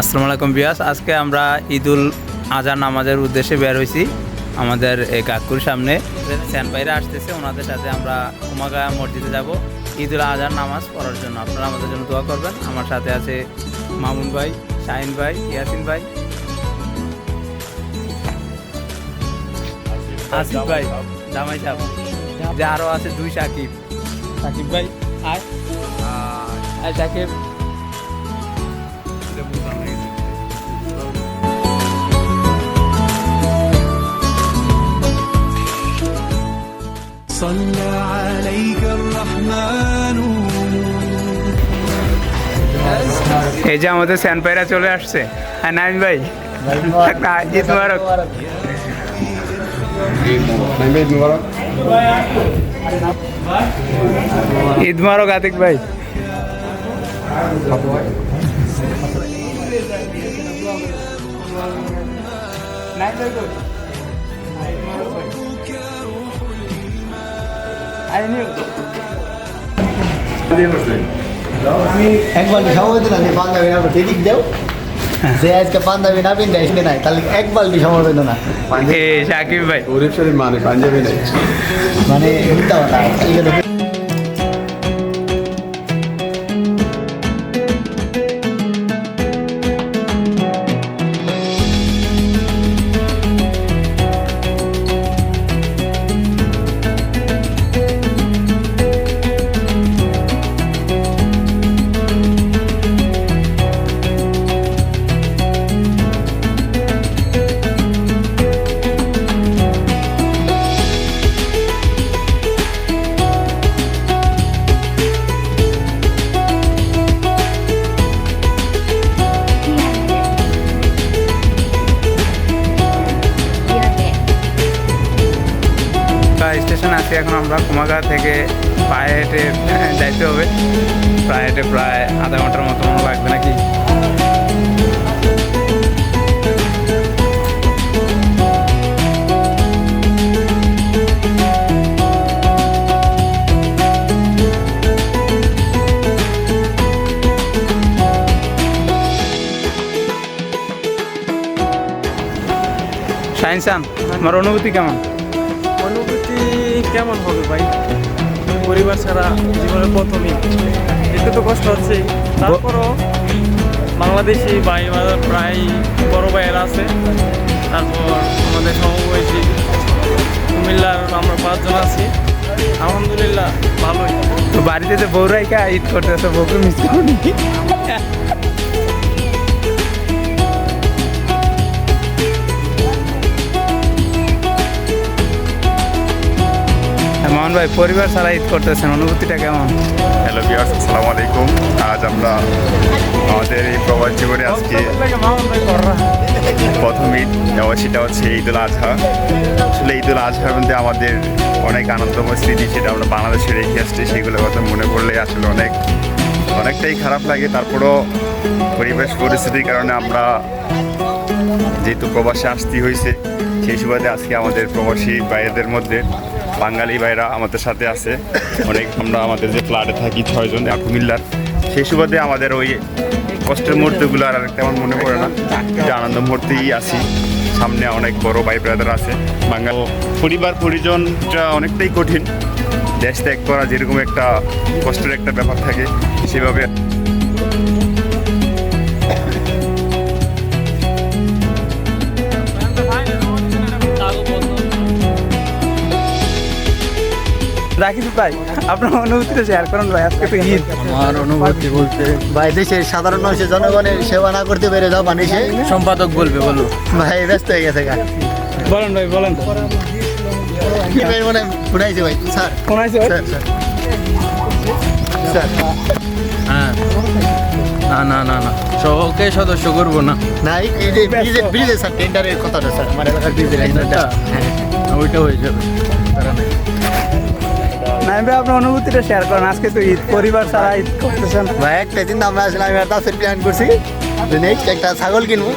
আসসালামু আলাইকুম বিয়াস। আজকে আমরা ঈদুল আজহার নামাজের উদ্দেশ্যে বের হয়েছি আমাদের এই কাকুর সামনে। স্যান ভাইরা আসতেছে, ওনাদের সাথে আমরা কুমাগায়া মসজিদে যাব ঈদুল আজহার নামাজ পড়ার জন্য। আপনারা আমাদের জন্য দোয়া করবেন। আমার সাথে আছে মামুন ভাই, শাহিন ভাই, ইয়াসিন ভাই, আসিফ ভাই, জামাই সাহেব, যে আরও আছে দুই সাকিব। সাকিব ভাই আয়, সাকিব। صلى عليك الرحمن এই যে আমাদের স্যান ভাইরা চলে আসছে। হ্যাঁ নাইম ভাই, ঈদ মুবারক। ঈদ মুবারক আতিক ভাই। একবার সমবেত না পাঞ্জাবি না ঠিক দেও যে আজকে পাঞ্জাবি না পিন আসবে না তাহলে এক বালতি সমবেত না সাকিব ভাই গরিব শরীফ মানে পাঞ্জাবি নাই মানে মিথ্যা কথা। স্টেশন আছি এখন আমরা। কুমাগাঁ থেকে পায়ে হেঁটে যাইতে হবে। প্রায় হেঁটে প্রায় আধা ঘন্টার মতো লাগবে নাকি। শাহিন সান, আমার অনুভূতি কেমন? অনুভূতি কেমন হবে ভাই? পরিবার ছাড়া জীবনের প্রথমই একটু তো কষ্ট হচ্ছে। তারপরও বাংলাদেশি ভাই প্রায় বড় ভাইয়েরা আছে, তারপর আমাদের সমবয়সী কুমিল্লার আমরা 5 জন আছি। আলহামদুলিল্লাহ ভালোই। তো বাড়িতে যে বউরাইকা ঈদ করতেছে, বউকে মিস করি। মোহন ভাই, পরিবার ছাড়া ঈদ করতেছেন, অনুভূতিটা কেমন? হ্যালো ভিউয়ার্স, আসসালামু আলাইকুম। আজ আমরা আমাদের এই প্রবাস জীবনে আজকে প্রথম ঈদ, সেটা হচ্ছে ঈদুল আজহা। আসলে ঈদুল আজহার মধ্যে আমাদের অনেক আনন্দময় স্মৃতি, সেটা আমরা বাংলাদেশে রেখে আসছি। সেগুলোর কথা মনে পড়লে আসলে অনেকটাই খারাপ লাগে। তারপরও পরিবেশ পরিস্থিতির কারণে আমরা যেহেতু প্রবাসে আসতে হয়েছে, সেই সুবাদে আজকে আমাদের প্রবাসী ভাইদের মধ্যে বাঙালি ভাইরা আমাদের সাথে আছে অনেক। আমরা আমাদের যে ফ্ল্যাটে থাকি 6 জন কুমিল্লার, সেই সুবাদে আমাদের ওই কষ্টের মুহূর্তগুলো আর তেমন মনে পড়ে না, যে আনন্দ মুহূর্তেই আছি। সামনে অনেক বড় ভাই ব্রাদার আছে। বাঙালি পরিবার পরিজনটা অনেকটাই কঠিন। দেশ ত্যাগ করা যেরকম একটা কষ্টের একটা ব্যাপার থাকে, সেভাবে রাকিব ভাই, আপনার অনুভূতিটা শেয়ার করুন ভাই। আজকে তো ঈদ। আমার অনুভূতি বলতে ভাই, দেশের সাধারণ মানুষের জনগণের সেবা না করতে পেরে যাও মানুষে সম্পাদক বলবে, বলো ভাই ব্যস্ত হয়ে গেছে গা। বলেন ভাই, বলেন। কি ভাই মনে শুনাইছে ভাই? স্যার কোন আছে ভাই? স্যার স্যার হ্যাঁ, না না না, সহকে সদস্য করবো না। না, এই যে ব্রিজের স্যার টেন্ডারের কথাটা স্যার, আমার এলাকার ব্রিজের টেন্ডারটা ওইটা হয়ে যাবে। নাইম ভাই, আপনার অনুভূতিটা শেয়ার করেন। আজকে তো ঈদ, পরিবার ছাড়া ঈদ করতেছেন। ভাই একটা চিন্তা আমরা আসলে আমি আর তাফসির প্ল্যান করছি যে নেক্সট একটা ছাগল কিনবো,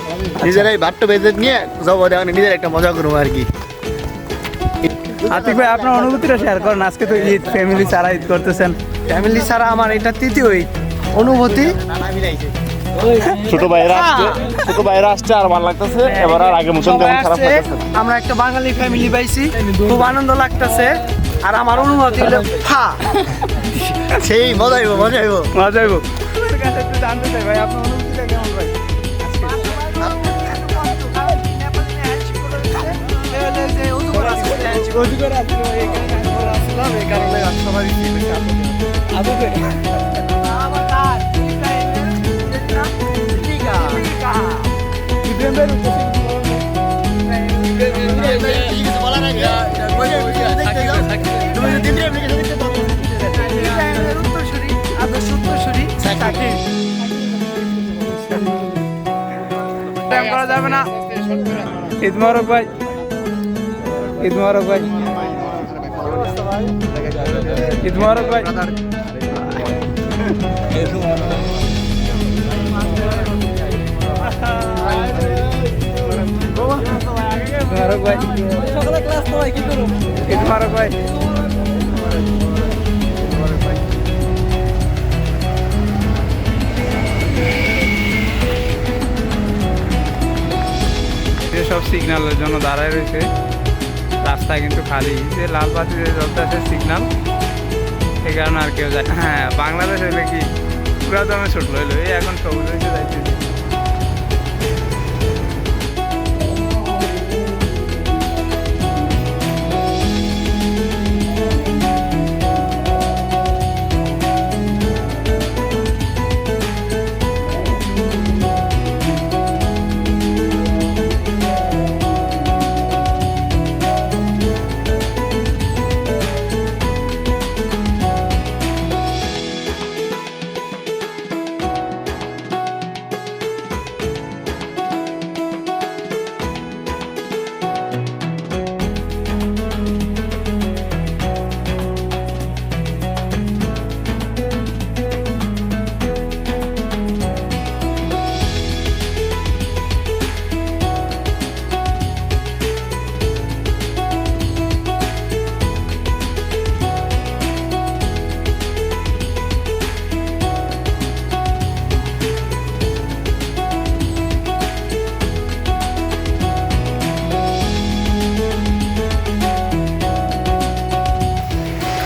নিজেরাই ভাট্টো বেজে নিয়ে যাবো, দেখুন নিজের একটা মজা করবো আর কি। আতিক ভাই, আপনার অনুভূতিটা শেয়ার করেন। আজকে তো ঈদ, ফ্যামিলি ছাড়া ঈদ করতেছেন। ফ্যামিলি ছাড়া আমার এটা তৃতীয় ঈদ। অনুভূতি ছোট ভাইরা আসছে আর ভালো লাগতেছে, এবার আর আগের মতন তেমন খারাপ লাগতেছে না। আমরা একটা বাঙালি ফ্যামিলি পাইছি, খুব আনন্দ লাগতেছে। আর আমার অনুমতি হলো ফা সেই মজা হইব মজা হইব। মজা হইব। জানতে চাই ভাই আপনার অনুভূতিটা কেমন ভাই? টাইম করা যাবে না। ঈদ মোবারক ভাই, ঈদ মোবারক ভাই, ঈদ মোবারক ভাই। মোবারক ভাই, ঈদ মোবারক ভাই। সব সিগন্যালের জন্য দাঁড়ায় রয়েছে, রাস্তা কিন্তু খালি। যে লাল বাতি জ্বলতে আছে সিগন্যাল, এই কারণে আর কেউ যায়। হ্যাঁ, বাংলাদেশ হইলে কি পুরা দমে ছুটলো হইলো, এই এখন সবুজ হয়েছে যাইতেছি।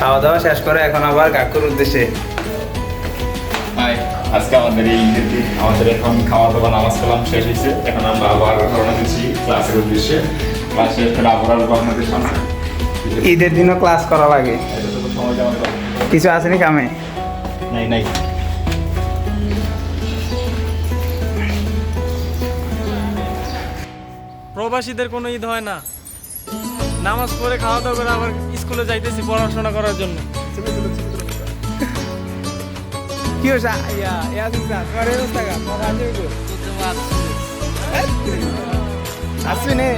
খাওয়া দাওয়া শেষ করে এখন আবার কাকুর উদ্দেশ্যে। আজকে আমাদের এই ঈদের দিন, আমাদের এখন খাওয়া দাওয়া নামাজ কালাম শেষ হয়েছে, এখন আমরা আবার রওনা দিচ্ছি ক্লাসের উদ্দেশ্যে। ক্লাস শেষ করে আবার আপনাদের সামনে। ঈদের দিনও ক্লাস করা লাগে, সময় কেমন কাটে? কিছু আসেনি কামে। নাই প্রবাসীদের কোনো ঈদ হয় না, নামাজ পড়ে খাওয়া দাওয়া করে আবার স্কুলে যাইতেছি পড়াশোনা করার জন্য। কি হয়েছে? আসবি নে